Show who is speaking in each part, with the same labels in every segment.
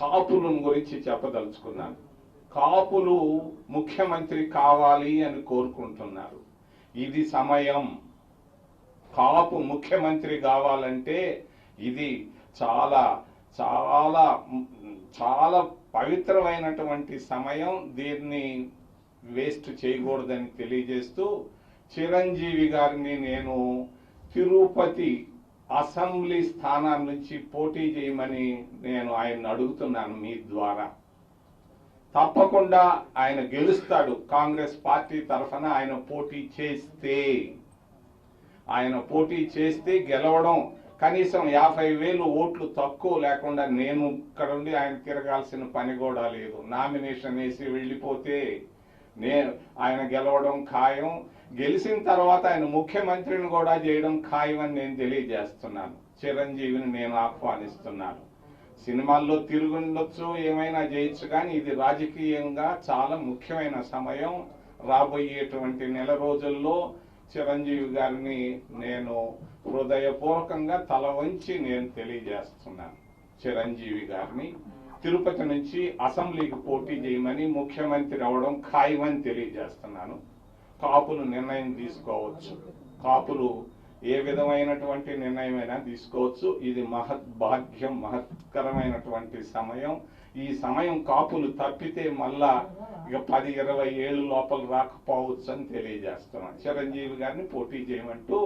Speaker 1: కాపుల గురించి చెప్పదలుచుకున్నాను. కాపులు ముఖ్యమంత్రి కావాలి అని కోరుకుంటున్నారు. ఇది సమయం. కాపు ముఖ్యమంత్రి కావాలంటే ఇది చాలా చాలా చాలా పవిత్రమైనటువంటి సమయం. దీన్ని వేస్ట్ చేయకూడదని తెలియజేస్తూ చిరంజీవి గారిని నేను తిరుపతి అసెంబ్లీ స్థానం నుంచి పోటీ చేయమని నేను ఆయన అడుగుతున్నాను మీ ద్వారా. తప్పకుండా ఆయన గెలుస్తాడు. కాంగ్రెస్ పార్టీ తరఫున ఆయన పోటీ చేస్తే గెలవడం కనీసం 50,000 ఓట్లు తక్కువ లేకుండా నేను ఇక్కడుండి ఆయన తిరగాల్సిన పని కూడా లేదు. నామినేషన్ వేసి వెళ్ళిపోతే ఆయన గెలవడం ఖాయం. గెలిచిన తర్వాత ఆయన ముఖ్యమంత్రిని కూడా చేయడం ఖాయం అని నేను తెలియజేస్తున్నాను. చిరంజీవిని నేను ఆహ్వానిస్తున్నాను. సినిమాల్లో తిరుగుండొచ్చు, ఏమైనా చేయొచ్చు, కానీ ఇది రాజకీయంగా చాలా ముఖ్యమైన సమయం. రాబోయేటువంటి నెల రోజుల్లో చిరంజీవి గారిని నేను హృదయపూర్వకంగా తల వంచి నేను తెలియజేస్తున్నాను. చిరంజీవి గారిని తిరుపతి నుంచి అసెంబ్లీకి పోటీ చేయమని, ముఖ్యమంత్రి అవడం ఖాయమని తెలియజేస్తున్నాను. కాపులు నిర్ణయం తీసుకోవచ్చు. కాపులు ఏ విధమైనటువంటి నిర్ణయమైనా తీసుకోవచ్చు. ఇది మహద్భాగ్యం, మహత్కరమైనటువంటి సమయం. ఈ సమయం కాపులు తప్పితే మళ్ళా ఇక 10-20 ఏళ్ళు లోపల రాకపోవచ్చు అని తెలియజేస్తున్నాను. చిరంజీవి గారిని పోటీ చేయమంటూ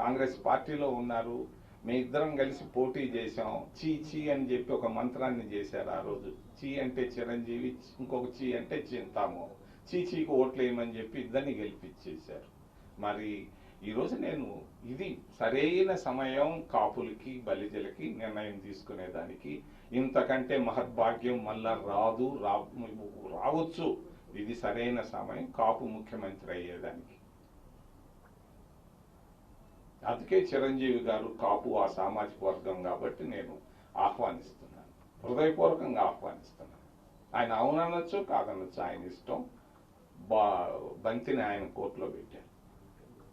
Speaker 1: కాంగ్రెస్ పార్టీలో ఉన్నారు. మీ ఇద్దరం కలిసి పోటీ చేశాం. చీ అని చెప్పి ఒక మంత్రాన్ని చేశారు ఆ రోజు. చీ అంటే చిరంజీవి, ఇంకొక చీ అంటే చింతామో. చీచీకి ఓట్లు వేయమని చెప్పి ఇద్దరిని గెలిపించేశారు. మరి ఈరోజు నేను ఇది సరైన సమయం కాపులకి, బలిజలకి నిర్ణయం తీసుకునేదానికి. ఇంతకంటే మహద్భాగ్యం మళ్ళా రావచ్చు. ఇది సరైన సమయం కాపు ముఖ్యమంత్రి అయ్యేదానికి. అందుకే చిరంజీవి గారు కాపు ఆ సామాజిక వర్గం కాబట్టి నేను ఆహ్వానిస్తున్నాను, హృదయపూర్వకంగా ఆహ్వానిస్తున్నాను. ఆయన అవుననొచ్చు, కాదనొచ్చు, ఆయన ఇష్టం. బంతిని ఆయన కోర్టులో పెట్టారు.